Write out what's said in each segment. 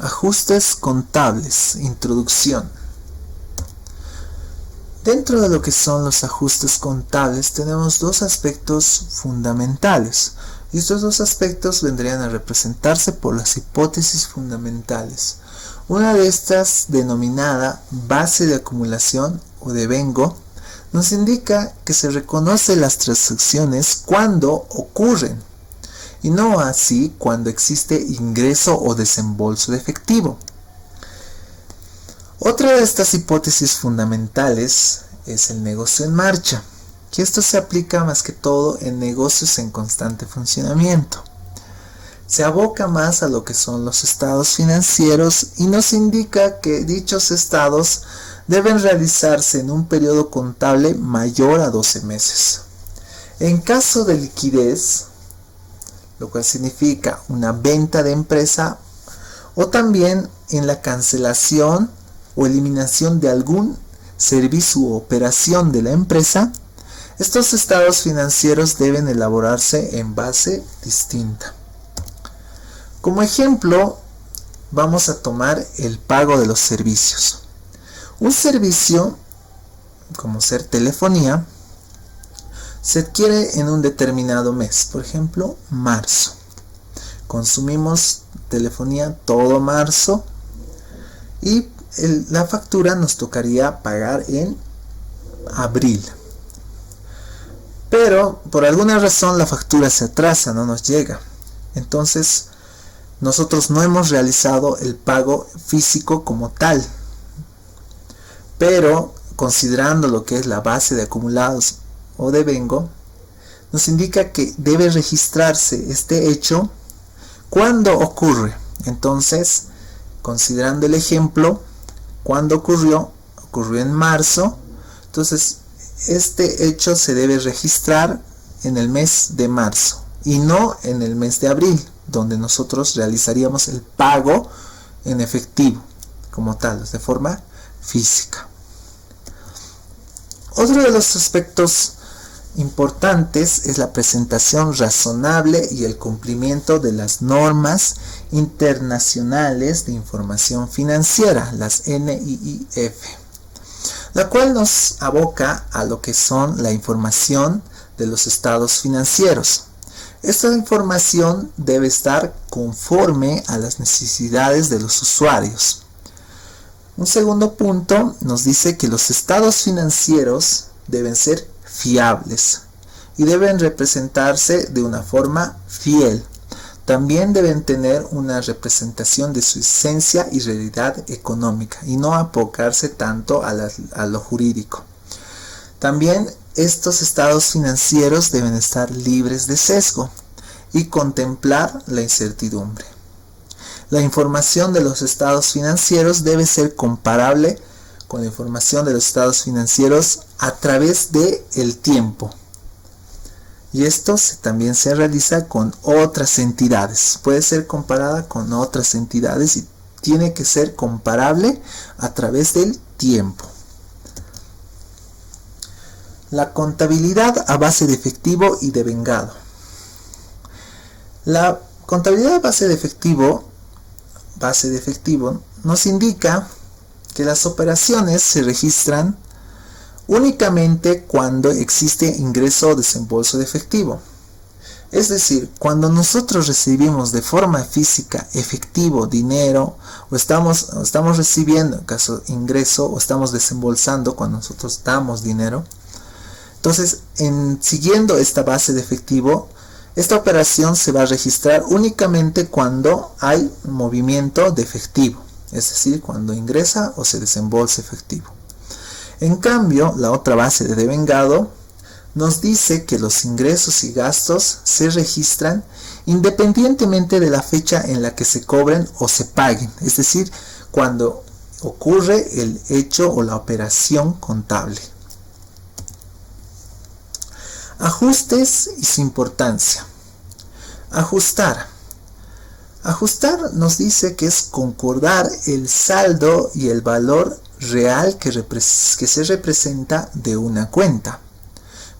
Ajustes contables, introducción. Dentro de lo que son los ajustes contables tenemos dos aspectos fundamentales. Y estos dos aspectos vendrían a representarse por las hipótesis fundamentales. Una de estas, denominada base de acumulación o devengo, nos indica que se reconoce las transacciones cuando ocurren, y no así cuando existe ingreso o desembolso de efectivo. Otra de estas hipótesis fundamentales es el negocio en marcha, que esto se aplica más que todo en negocios en constante funcionamiento. Se aboca más a lo que son los estados financieros y nos indica que dichos estados deben realizarse en un periodo contable mayor a 12 meses. En caso de liquidez, lo cual significa una venta de empresa, o también en la cancelación o eliminación de algún servicio u operación de la empresa, estos estados financieros deben elaborarse en base distinta. Como ejemplo, vamos a tomar el pago de los servicios. Un servicio, como ser telefonía, se adquiere en un determinado mes, por ejemplo, marzo. Consumimos telefonía todo marzo y la factura nos tocaría pagar en abril. Pero por alguna razón la factura se atrasa, no nos llega. Entonces nosotros no hemos realizado el pago físico como tal. Pero considerando lo que es la base de acumulados o devengo, nos indica que debe registrarse este hecho cuando ocurre. Entonces, considerando el ejemplo, cuando ocurrió en marzo, entonces este hecho se debe registrar en el mes de marzo y no en el mes de abril, donde nosotros realizaríamos el pago en efectivo como tal, de forma física. Otro de los aspectos importantes es la presentación razonable y el cumplimiento de las normas internacionales de información financiera, las NIIF, la cual nos aboca a lo que son la información de los estados financieros. Esta información debe estar conforme a las necesidades de los usuarios. Un segundo punto nos dice que los estados financieros deben ser fiables y deben representarse de una forma fiel. También deben tener una representación de su esencia y realidad económica y no apocarse tanto a lo jurídico. También estos estados financieros deben estar libres de sesgo y contemplar la incertidumbre. La información de los estados financieros debe ser comparable con la información de los estados financieros a través del tiempo. Y esto también se realiza con otras entidades. Puede ser comparada con otras entidades y tiene que ser comparable a través del tiempo. La contabilidad a base de efectivo y devengado. La contabilidad a base de efectivo nos indica que las operaciones se registran únicamente cuando existe ingreso o desembolso de efectivo. Es decir, cuando nosotros recibimos de forma física efectivo, dinero, o estamos recibiendo en caso de ingreso, o estamos desembolsando cuando nosotros damos dinero. Entonces, siguiendo esta base de efectivo, esta operación se va a registrar únicamente cuando hay movimiento de efectivo, es decir, cuando ingresa o se desembolsa efectivo. En cambio, la otra base de devengado nos dice que los ingresos y gastos se registran independientemente de la fecha en la que se cobren o se paguen, es decir, cuando ocurre el hecho o la operación contable. Ajustes y su importancia. Ajustar. Ajustar nos dice que es concordar el saldo y el valor real que se representa de una cuenta.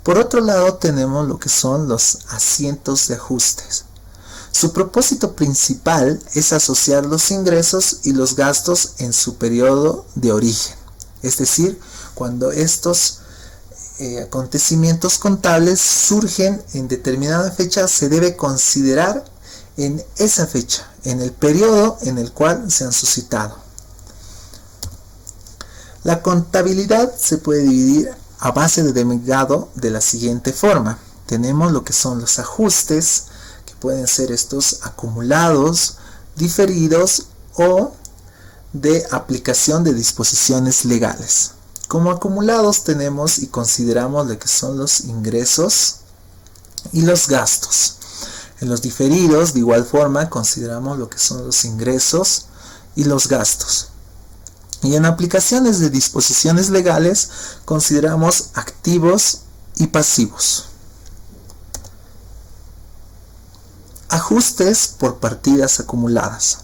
Por otro lado tenemos lo que son los asientos de ajustes. Su propósito principal es asociar los ingresos y los gastos en su periodo de origen. Es decir, cuando estos acontecimientos contables surgen en determinada fecha, se debe considerar en esa fecha, en el periodo en el cual se han suscitado. La contabilidad se puede dividir a base de devengado de la siguiente forma. Tenemos lo que son los ajustes, que pueden ser estos acumulados, diferidos o de aplicación de disposiciones legales. Como acumulados tenemos y consideramos lo que son los ingresos y los gastos. En los diferidos, de igual forma, consideramos lo que son los ingresos y los gastos. Y en aplicaciones de disposiciones legales, consideramos activos y pasivos. Ajustes por partidas acumuladas.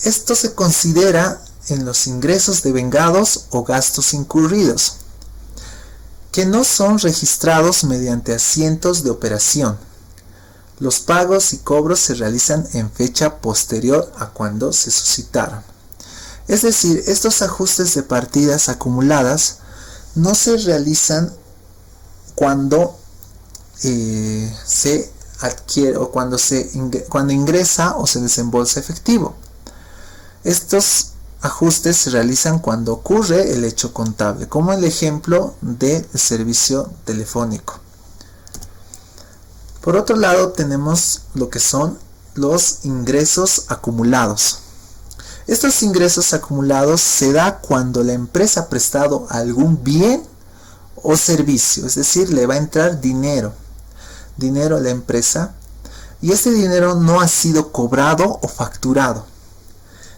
Esto se considera en los ingresos devengados o gastos incurridos, que no son registrados mediante asientos de operación. Los pagos y cobros se realizan en fecha posterior a cuando se suscitaron. Es decir, estos ajustes de partidas acumuladas no se realizan cuando se adquiere o cuando ingresa o se desembolsa efectivo. Estos ajustes se realizan cuando ocurre el hecho contable, como el ejemplo del servicio telefónico. Por otro lado, tenemos lo que son los ingresos acumulados. Estos ingresos acumulados se da cuando la empresa ha prestado algún bien o servicio, es decir, le va a entrar dinero a la empresa y este dinero no ha sido cobrado o facturado.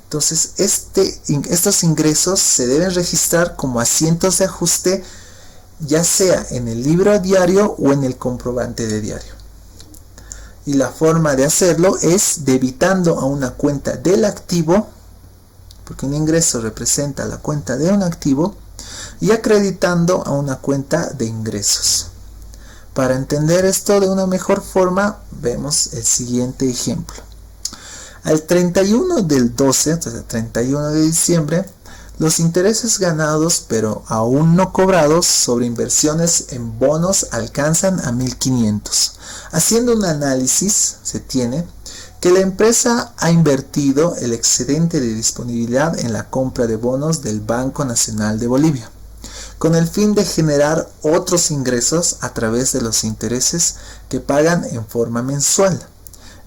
Entonces, estos ingresos se deben registrar como asientos de ajuste, ya sea en el libro diario o en el comprobante de diario. Y la forma de hacerlo es debitando a una cuenta del activo, porque un ingreso representa la cuenta de un activo, y acreditando a una cuenta de ingresos. Para entender esto de una mejor forma, vemos el siguiente ejemplo. Al 31 del 12, entonces el 31 de diciembre, los intereses ganados pero aún no cobrados sobre inversiones en bonos alcanzan a 1.500. Haciendo un análisis, se tiene que la empresa ha invertido el excedente de disponibilidad en la compra de bonos del Banco Nacional de Bolivia, con el fin de generar otros ingresos a través de los intereses que pagan en forma mensual,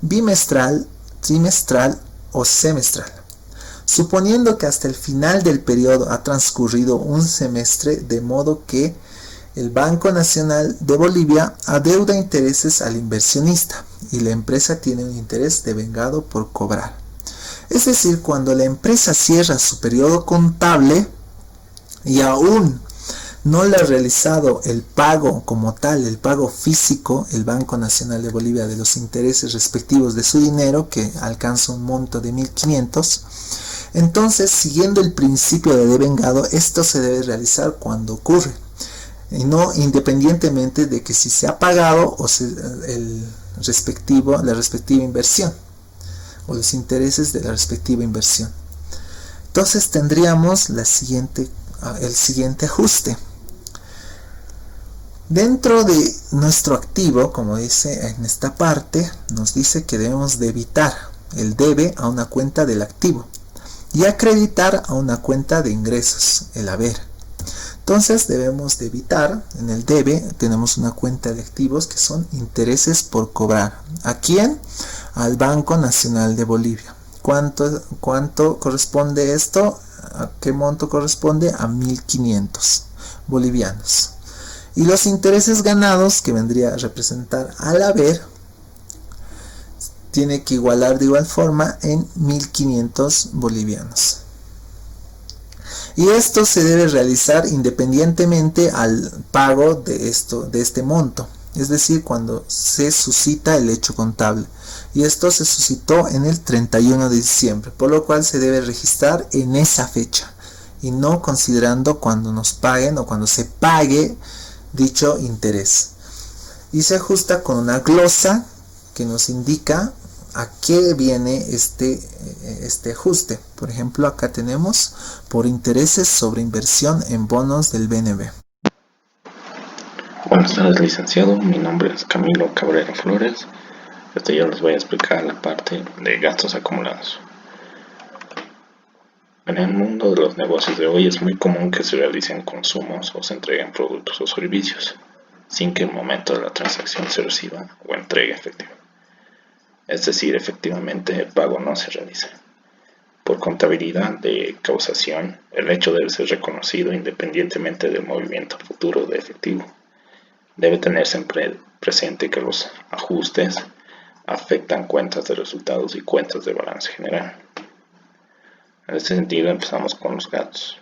bimestral, trimestral o semestral. Suponiendo que hasta el final del periodo ha transcurrido un semestre, de modo que el Banco Nacional de Bolivia adeuda intereses al inversionista y la empresa tiene un interés devengado por cobrar. Es decir, cuando la empresa cierra su periodo contable y aún no le ha realizado el pago como tal, el pago físico, el Banco Nacional de Bolivia, de los intereses respectivos de su dinero, que alcanza un monto de 1.500, entonces, siguiendo el principio de devengado, esto se debe realizar cuando ocurre, y no independientemente de que si se ha pagado o la respectiva inversión, o los intereses de la respectiva inversión. Entonces tendríamos el siguiente ajuste. Dentro de nuestro activo, como dice en esta parte, nos dice que debemos debitar el debe a una cuenta del activo y acreditar a una cuenta de ingresos, el haber. Entonces debemos debitar, en el debe tenemos una cuenta de activos que son intereses por cobrar. ¿A quién? Al Banco Nacional de Bolivia. ¿Cuánto corresponde esto? ¿A qué monto corresponde? A 1.500 bolivianos. Y los intereses ganados, que vendría a representar al haber, tiene que igualar de igual forma en 1.500 bolivianos. Y esto se debe realizar independientemente al pago de este monto, es decir, cuando se suscita el hecho contable. Y esto se suscitó en el 31 de diciembre, por lo cual se debe registrar en esa fecha y no considerando cuando nos paguen o cuando se pague dicho interés. Y se ajusta con una glosa que nos indica a qué viene este ajuste. Por ejemplo, acá tenemos por intereses sobre inversión en bonos del BNB. Buenas tardes, licenciado. Mi nombre es Camilo Cabrera Flores. Yo les voy a explicar la parte de gastos acumulados. En el mundo de los negocios de hoy es muy común que se realicen consumos o se entreguen productos o servicios sin que en el momento de la transacción se reciba o entregue efectivo. Es decir, efectivamente el pago no se realiza. Por contabilidad de causación, el hecho debe ser reconocido independientemente del movimiento futuro de efectivo. Debe tenerse presente que los ajustes afectan cuentas de resultados y cuentas de balance general. En este sentido, empezamos con los gastos.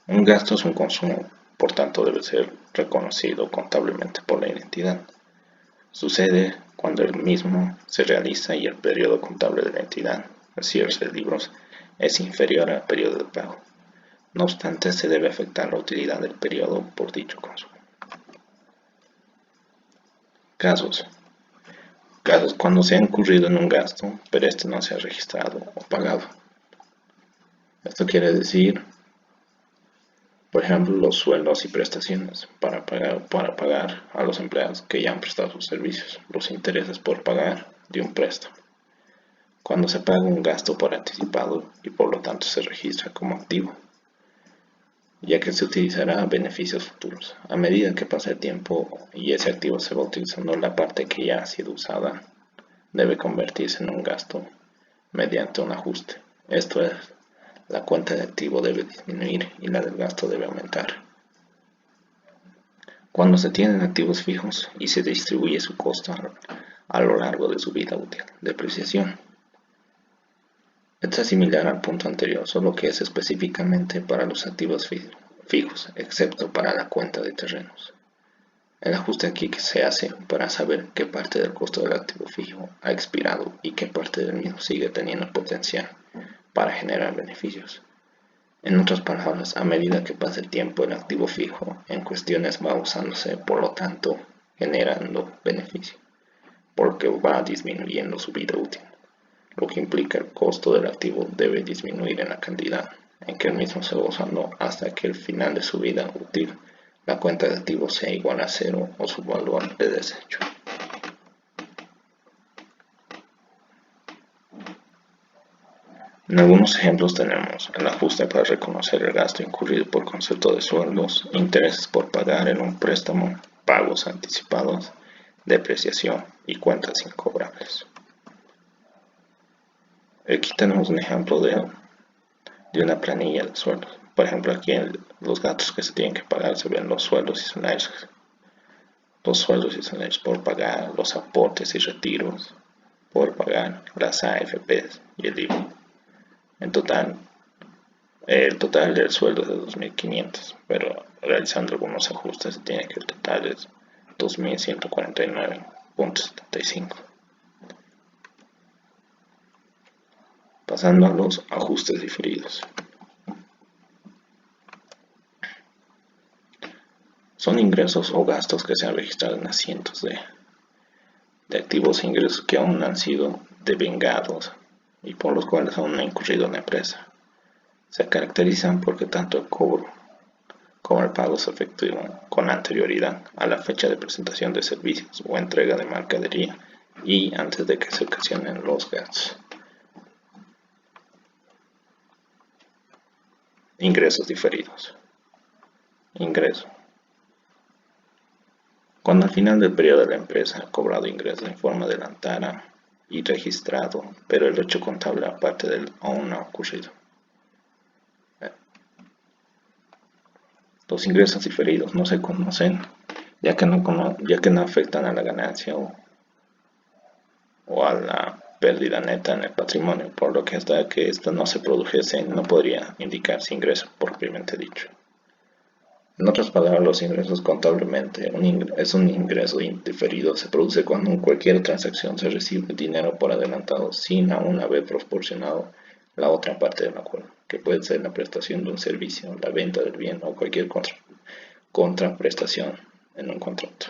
Un gasto es un consumo, por tanto debe ser reconocido contablemente por la entidad. Sucede cuando el mismo se realiza y el periodo contable de la entidad, el cierre de libros, es inferior al periodo de pago. No obstante, se debe afectar la utilidad del periodo por dicho consumo. Casos cuando se ha incurrido en un gasto, pero este no se ha registrado o pagado. Esto quiere decir, por ejemplo, los sueldos y prestaciones para pagar a los empleados que ya han prestado sus servicios, los intereses por pagar de un préstamo. Cuando se paga un gasto por anticipado y por lo tanto se registra como activo, ya que se utilizará a beneficios futuros. A medida que pasa el tiempo y ese activo se va utilizando, la parte que ya ha sido usada debe convertirse en un gasto mediante un ajuste. Esto es, la cuenta de activo debe disminuir y la del gasto debe aumentar. Cuando se tienen activos fijos y se distribuye su costo a lo largo de su vida útil, depreciación. Esto es similar al punto anterior, solo que es específicamente para los activos fijos, excepto para la cuenta de terrenos. El ajuste aquí que se hace para saber qué parte del costo del activo fijo ha expirado y qué parte del mismo sigue teniendo potencial para generar beneficios. En otras palabras, a medida que pasa el tiempo, el activo fijo en cuestiones va usándose, por lo tanto, generando beneficio, porque va disminuyendo su vida útil, lo que implica el costo del activo debe disminuir en la cantidad en que el mismo se va usando hasta que el final de su vida útil la cuenta de activos sea igual a cero o su valor de desecho. En algunos ejemplos tenemos el ajuste para reconocer el gasto incurrido por concepto de sueldos, intereses por pagar en un préstamo, pagos anticipados, depreciación y cuentas incobrables. Aquí tenemos un ejemplo de una planilla de sueldos. Por ejemplo, aquí en los gastos que se tienen que pagar se ven los sueldos y salarios. Los sueldos y salarios por pagar, los aportes y retiros por pagar, las AFPs y el IVA. En total, el total del sueldo es de 2.500, pero realizando algunos ajustes se tiene que el total es 2.149.75. Pasando a los ajustes diferidos. Son ingresos o gastos que se han registrado en asientos de activos e ingresos que aún no han sido devengados y por los cuales aún no ha incurrido en la empresa. Se caracterizan porque tanto el cobro como el pago se efectúan con anterioridad a la fecha de presentación de servicios o entrega de mercadería y antes de que se ocasionen los gastos. Ingresos diferidos. Ingreso. Cuando al final del periodo de la empresa ha cobrado ingresos en forma adelantada y registrado, pero el hecho contable aparte del aún no ha ocurrido. Los ingresos diferidos no se conocen, ya que no afectan a la ganancia o a la pérdida neta en el patrimonio, por lo que hasta que esto no se produjese no podría indicarse ingreso propiamente dicho. En otras palabras, los ingresos contablemente es un ingreso diferido. Se produce cuando en cualquier transacción se recibe dinero por adelantado sin aún haber proporcionado la otra parte del acuerdo, que puede ser la prestación de un servicio, la venta del bien o cualquier contraprestación en un contrato.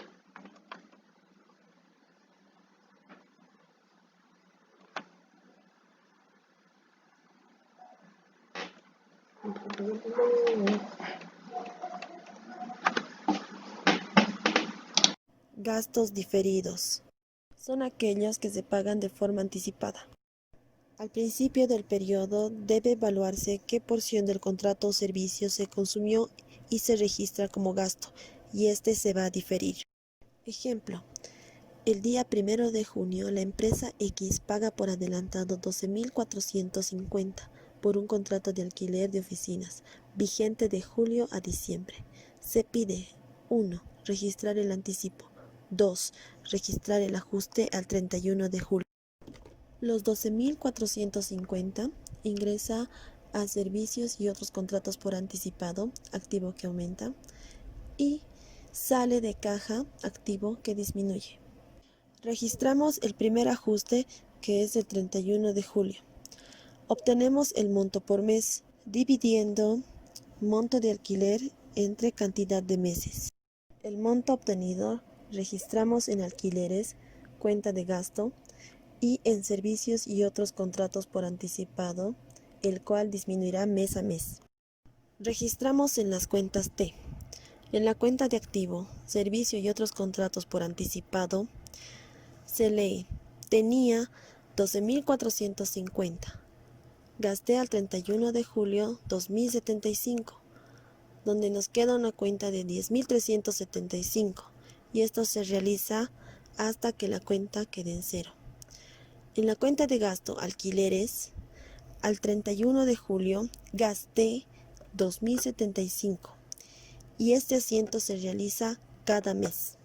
Gastos diferidos. Son aquellos que se pagan de forma anticipada. Al principio del periodo debe evaluarse qué porción del contrato o servicio se consumió y se registra como gasto, y este se va a diferir. Ejemplo, el día 1 de junio la empresa X paga por adelantado 12.450 por un contrato de alquiler de oficinas, vigente de julio a diciembre. Se pide 1. Registrar el anticipo. 2. Registrar el ajuste al 31 de julio. Los 12.450 ingresa a servicios y otros contratos por anticipado, activo que aumenta, y sale de caja, activo que disminuye. Registramos el primer ajuste, que es el 31 de julio. Obtenemos el monto por mes, dividiendo monto de alquiler entre cantidad de meses. El monto obtenido registramos en alquileres, cuenta de gasto, y en servicios y otros contratos por anticipado, el cual disminuirá mes a mes. Registramos en las cuentas T. En la cuenta de activo, servicio y otros contratos por anticipado, se lee, tenía 12.450. Gasté al 31 de julio 2.075, donde nos queda una cuenta de 10.375, y esto se realiza hasta que la cuenta quede en cero. En la cuenta de gasto alquileres, al 31 de julio gasté 2.075, y este asiento se realiza cada mes.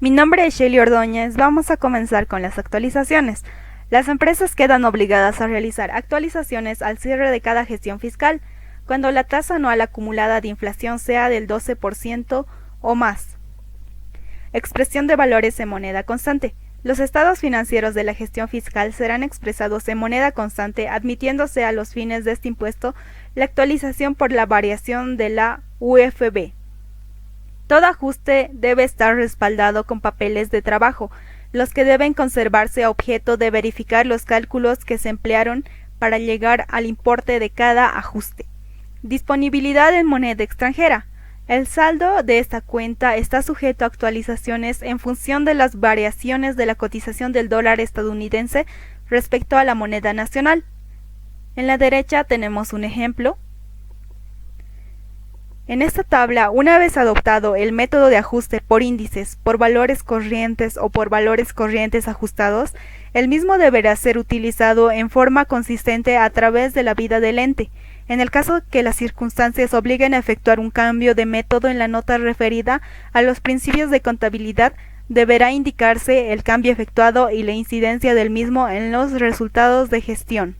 Mi nombre es Shelly Ordóñez. Vamos a comenzar con las actualizaciones. Las empresas quedan obligadas a realizar actualizaciones al cierre de cada gestión fiscal, cuando la tasa anual acumulada de inflación sea del 12% o más. Expresión de valores en moneda constante. Los estados financieros de la gestión fiscal serán expresados en moneda constante, admitiéndose a los fines de este impuesto la actualización por la variación de la UFB. Todo ajuste debe estar respaldado con papeles de trabajo, los que deben conservarse a objeto de verificar los cálculos que se emplearon para llegar al importe de cada ajuste. Disponibilidad en moneda extranjera. El saldo de esta cuenta está sujeto a actualizaciones en función de las variaciones de la cotización del dólar estadounidense respecto a la moneda nacional. En la derecha tenemos un ejemplo. En esta tabla, una vez adoptado el método de ajuste por índices, por valores corrientes o por valores corrientes ajustados, el mismo deberá ser utilizado en forma consistente a través de la vida del ente. En el caso que las circunstancias obliguen a efectuar un cambio de método en la nota referida a los principios de contabilidad, deberá indicarse el cambio efectuado y la incidencia del mismo en los resultados de gestión.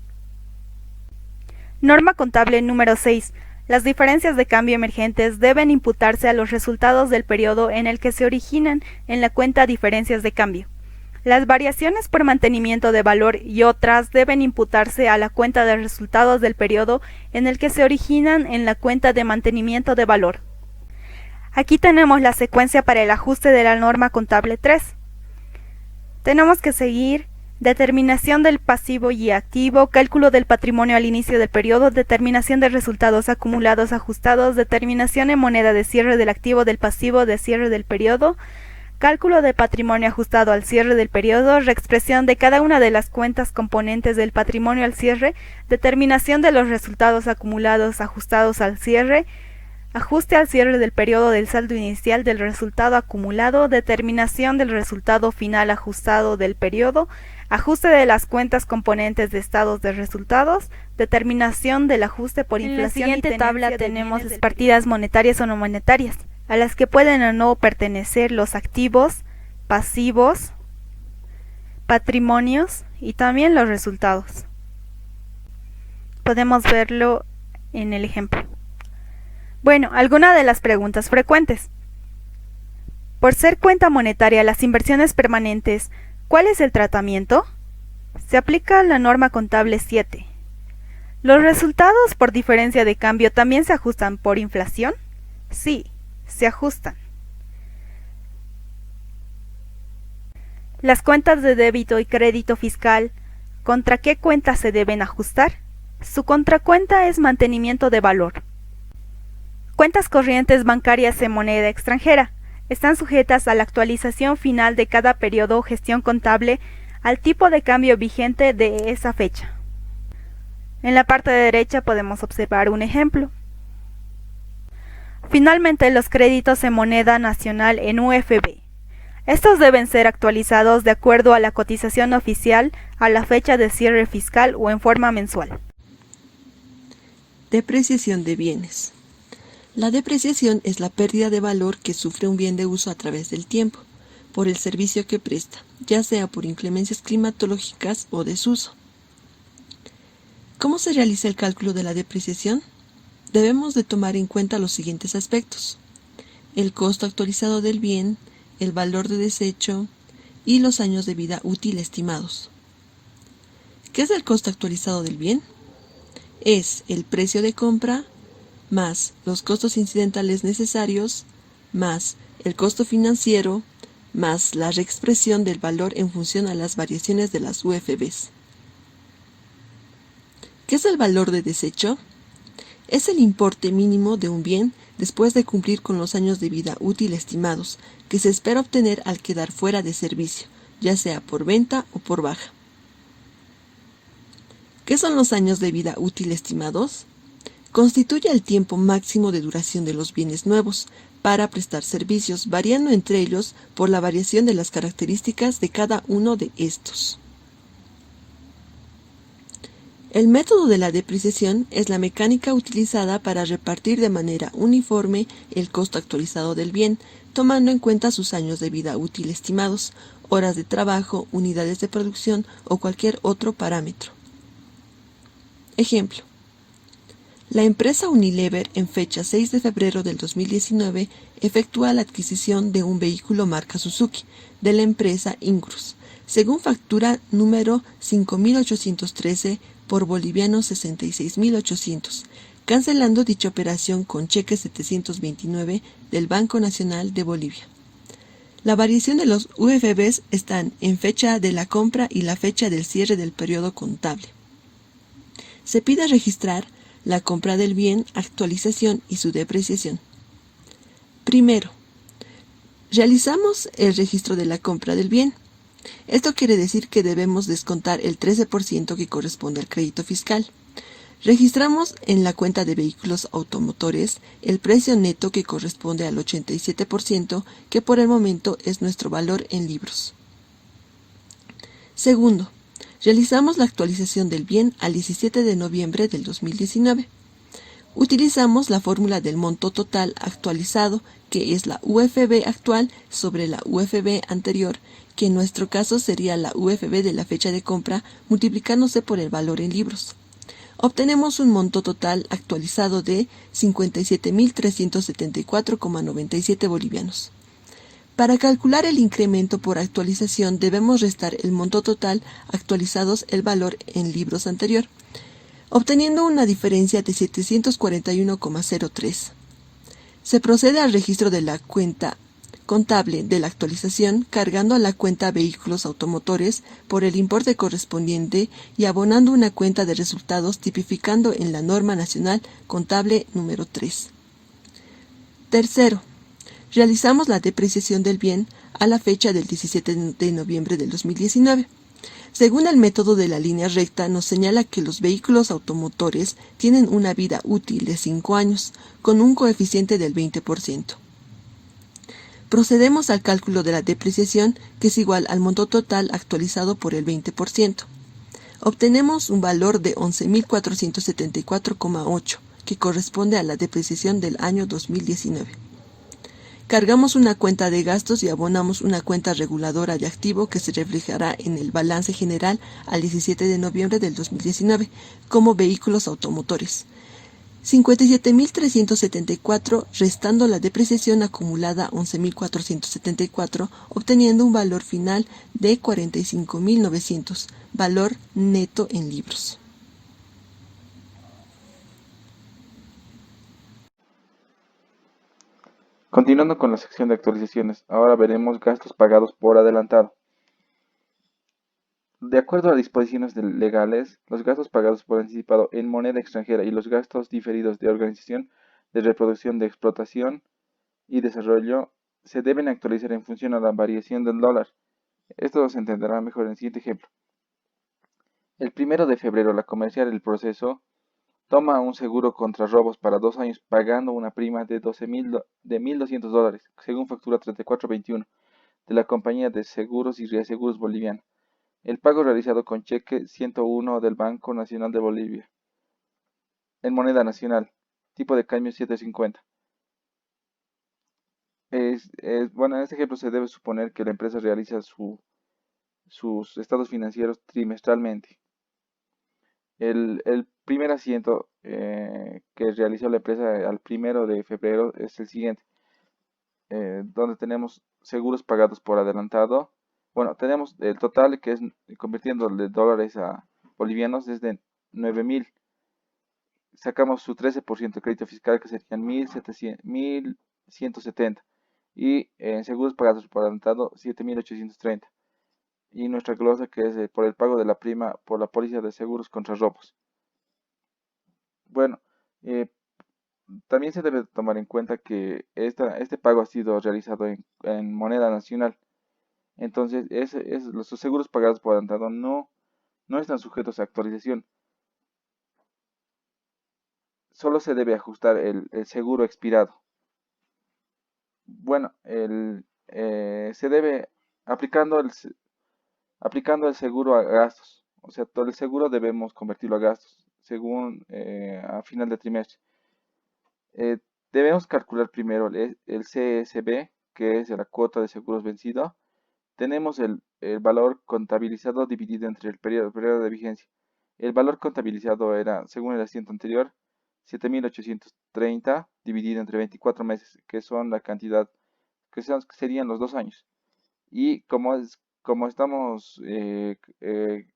Norma contable número 6. Las diferencias de cambio emergentes deben imputarse a los resultados del periodo en el que se originan en la cuenta diferencias de cambio. Las variaciones por mantenimiento de valor y otras deben imputarse a la cuenta de resultados del periodo en el que se originan en la cuenta de mantenimiento de valor. Aquí tenemos la secuencia para el ajuste de la norma contable 3. Tenemos que seguir determinación del pasivo y activo, cálculo del patrimonio al inicio del periodo, determinación de resultados acumulados ajustados, determinación en moneda de cierre del activo del pasivo de cierre del periodo, cálculo de patrimonio ajustado al cierre del periodo, reexpresión de cada una de las cuentas componentes del patrimonio al cierre, determinación de los resultados acumulados ajustados al cierre, ajuste al cierre del periodo del saldo inicial del resultado acumulado, determinación del resultado final ajustado del periodo, ajuste de las cuentas componentes de estados de resultados, determinación del ajuste por inflación. En la siguiente tabla tenemos las partidas monetarias o no monetarias, a las que pueden o no pertenecer los activos, pasivos, patrimonios y también los resultados. Podemos verlo en el ejemplo. Bueno, algunas de las preguntas frecuentes. Por ser cuenta monetaria las inversiones permanentes, ¿cuál es el tratamiento? Se aplica la norma contable 7. ¿Los resultados por diferencia de cambio también se ajustan por inflación? Sí, se ajustan. Las cuentas de débito y crédito fiscal, ¿contra qué cuentas se deben ajustar? Su contracuenta es mantenimiento de valor. Cuentas corrientes bancarias en moneda extranjera. Están sujetas a la actualización final de cada periodo o gestión contable al tipo de cambio vigente de esa fecha. En la parte derecha podemos observar un ejemplo. Finalmente, los créditos en moneda nacional en UFB. Estos deben ser actualizados de acuerdo a la cotización oficial a la fecha de cierre fiscal o en forma mensual. Depreciación de bienes. La depreciación es la pérdida de valor que sufre un bien de uso a través del tiempo, por el servicio que presta, ya sea por inclemencias climatológicas o desuso. ¿Cómo se realiza el cálculo de la depreciación? Debemos de tomar en cuenta los siguientes aspectos: el costo actualizado del bien, el valor de desecho y los años de vida útil estimados. ¿Qué es el costo actualizado del bien? Es el precio de compra más los costos incidentales necesarios, más el costo financiero, más la reexpresión del valor en función a las variaciones de las UFBs. ¿Qué es el valor de desecho? Es el importe mínimo de un bien después de cumplir con los años de vida útil estimados que se espera obtener al quedar fuera de servicio, ya sea por venta o por baja. ¿Qué son los años de vida útil estimados? Constituye el tiempo máximo de duración de los bienes nuevos para prestar servicios, variando entre ellos por la variación de las características de cada uno de estos. El método de la depreciación es la mecánica utilizada para repartir de manera uniforme el costo actualizado del bien, tomando en cuenta sus años de vida útil estimados, horas de trabajo, unidades de producción o cualquier otro parámetro. Ejemplo: la empresa Unilever en fecha 6 de febrero del 2019 efectúa la adquisición de un vehículo marca Suzuki de la empresa Ingrus, según factura número 5.813 por bolivianos 66.800, cancelando dicha operación con cheque 729 del Banco Nacional de Bolivia. La variación de los UFBs están en fecha de la compra y la fecha del cierre del periodo contable. Se pide registrar la compra del bien, actualización y su depreciación. Primero, realizamos el registro de la compra del bien. Esto quiere decir que debemos descontar el 13% que corresponde al crédito fiscal. Registramos en la cuenta de vehículos automotores el precio neto que corresponde al 87%, que por el momento es nuestro valor en libros. Segundo, realizamos la actualización del bien al 17 de noviembre del 2019. Utilizamos la fórmula del monto total actualizado, que es la UFB actual sobre la UFB anterior, que en nuestro caso sería la UFB de la fecha de compra multiplicándose por el valor en libros. Obtenemos un monto total actualizado de 57.374,97 bolivianos. Para calcular el incremento por actualización debemos restar el monto total actualizados el valor en libros anterior, obteniendo una diferencia de 741,03. Se procede al registro de la cuenta contable de la actualización cargando a la cuenta vehículos automotores por el importe correspondiente y abonando una cuenta de resultados tipificando en la norma nacional contable número 3. Tercero, realizamos la depreciación del bien a la fecha del 17 de noviembre del 2019. Según el método de la línea recta, nos señala que los vehículos automotores tienen una vida útil de 5 años, con un coeficiente del 20%. Procedemos al cálculo de la depreciación, que es igual al monto total actualizado por el 20%. Obtenemos un valor de 11.474,8, que corresponde a la depreciación del año 2019. Cargamos una cuenta de gastos y abonamos una cuenta reguladora de activo que se reflejará en el balance general al 17 de noviembre del 2019 como vehículos automotores. 57.374 restando la depreciación acumulada 11.474, obteniendo un valor final de 45.900, valor neto en libros. Continuando con la sección de actualizaciones, ahora veremos gastos pagados por adelantado. De acuerdo a disposiciones legales, los gastos pagados por anticipado en moneda extranjera y los gastos diferidos de organización, de reproducción, de explotación y desarrollo se deben actualizar en función a la variación del dólar. Esto se entenderá mejor en el siguiente ejemplo. El 1 de febrero, la comercial El Proceso toma un seguro contra robos para 2 años pagando una prima de $1.200, según factura 3421 de la Compañía de Seguros y Reaseguros Boliviana. El pago realizado con cheque 101 del Banco Nacional de Bolivia, en moneda nacional, tipo de cambio 750. Bueno, en este ejemplo se debe suponer que la empresa realiza sus estados financieros trimestralmente. El primer asiento que realizó la empresa al 1 de febrero es el siguiente, donde tenemos seguros pagados por adelantado. Bueno, tenemos el total que es, convirtiendo de dólares a bolivianos, es de 9.000. Sacamos su 13% de crédito fiscal, que serían 1.170. Y en seguros pagados por adelantado, 7.830. Y nuestra glosa, que es por el pago de la prima por la póliza de seguros contra robos. Bueno, eh, también se debe tomar en cuenta que este pago ha sido realizado en moneda nacional. Entonces, los seguros pagados por adelantado no están sujetos a actualización. Solo se debe ajustar el seguro expirado. Bueno, se debe aplicando el seguro a gastos. O sea, todo el seguro debemos convertirlo a gastos según a final de trimestre. Eh, Debemos calcular primero el CSB, que es la cuota de seguros vencido. Tenemos el valor contabilizado dividido entre el periodo de vigencia. El valor contabilizado era, según el asiento anterior, 7.830 dividido entre 24 meses, que son la cantidad que serían los 2 años. Y como estamos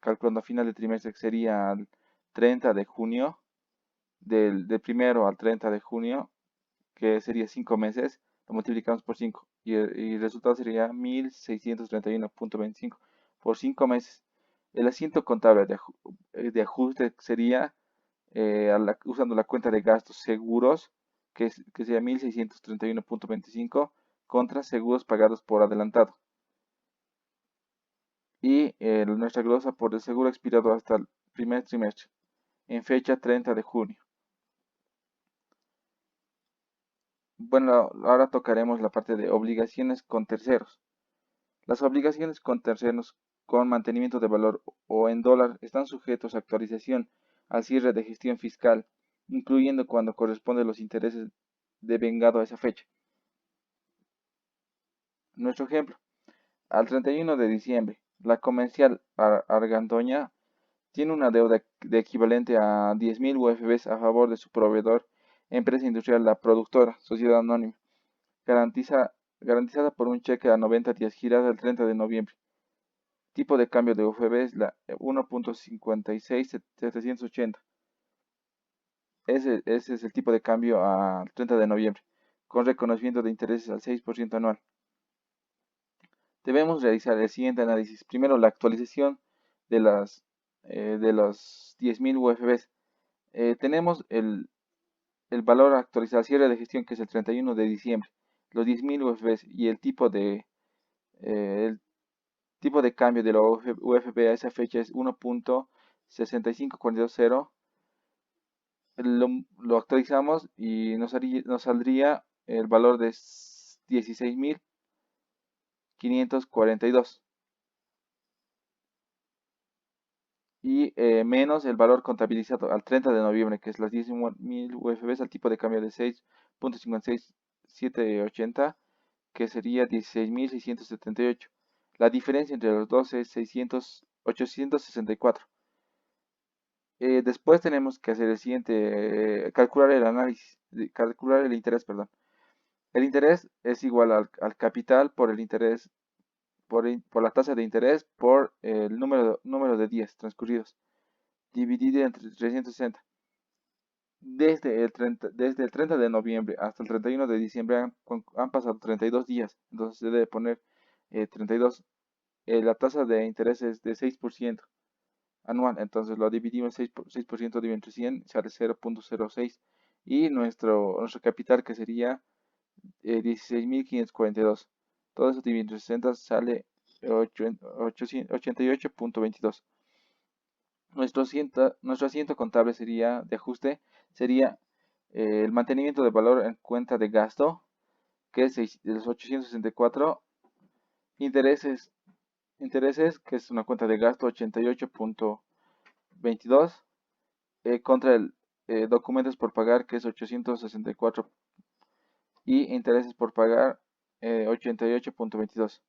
calculando a final de trimestre, que sería el 30 de junio, del primero al 30 de junio, que sería 5 meses, lo multiplicamos por 5 y el resultado sería 1.631.25 por 5 meses. El asiento contable de ajuste sería usando la cuenta de gastos seguros, que sería 1.631.25 contra seguros pagados por adelantado. Y nuestra glosa por el seguro expirado hasta el primer trimestre, en fecha 30 de junio. Bueno, ahora tocaremos la parte de obligaciones con terceros. Las obligaciones con terceros con mantenimiento de valor o en dólar están sujetos a actualización al cierre de gestión fiscal, incluyendo cuando corresponden los intereses devengado a esa fecha. Nuestro ejemplo, al 31 de diciembre, la comercial Argandoña tiene una deuda de equivalente a 10.000 UFBs a favor de su proveedor, empresa industrial La Productora, sociedad anónima, garantizada por un cheque a 90 días girado el 30 de noviembre. Tipo de cambio de UFB es la 1.56780. Ese es el tipo de cambio al 30 de noviembre, con reconocimiento de intereses al 6% anual. Debemos realizar el siguiente análisis. Primero, la actualización de los 10.000 UFBs. Tenemos el valor actualizado al cierre de gestión, que es el 31 de diciembre, los 10.000 UFBs y el tipo de cambio de la UFB a esa fecha es 1.65420. Lo actualizamos y nos saldría el valor de 16.542 y menos el valor contabilizado al 30 de noviembre, que es las 10.000 UFBs al tipo de cambio de 6.56780, que sería 16.678. La diferencia entre los dos es 864. Después tenemos que hacer el siguiente, calcular el análisis, calcular el interés, perdón. El interés es igual al capital por el interés, por la tasa de interés por el número de días transcurridos, dividido entre 360. Desde el 30 de noviembre hasta el 31 de diciembre han pasado 32 días, entonces se debe poner 32 la tasa de interés es de 6% anual, entonces lo dividimos 6% dividido entre 100, sale 0.06 y nuestro capital que sería 16.542. Todo eso dividido entre 60 sale 88.22. Nuestro asiento contable sería de ajuste, sería el mantenimiento de valor en cuenta de gasto, que es de los 864, intereses, que es una cuenta de gasto 88.22, contra el documentos por pagar, que es 864, y intereses por pagar 88.22.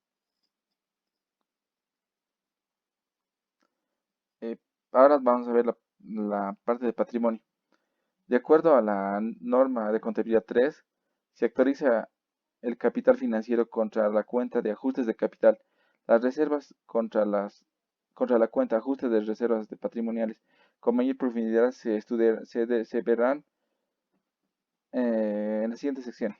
Ahora vamos a ver la parte de patrimonio. De acuerdo a la norma de contabilidad 3, se actualiza el capital financiero contra la cuenta de ajustes de capital, las reservas contra la cuenta de ajustes de reservas patrimoniales. Con mayor profundidad se verán en la siguiente sección.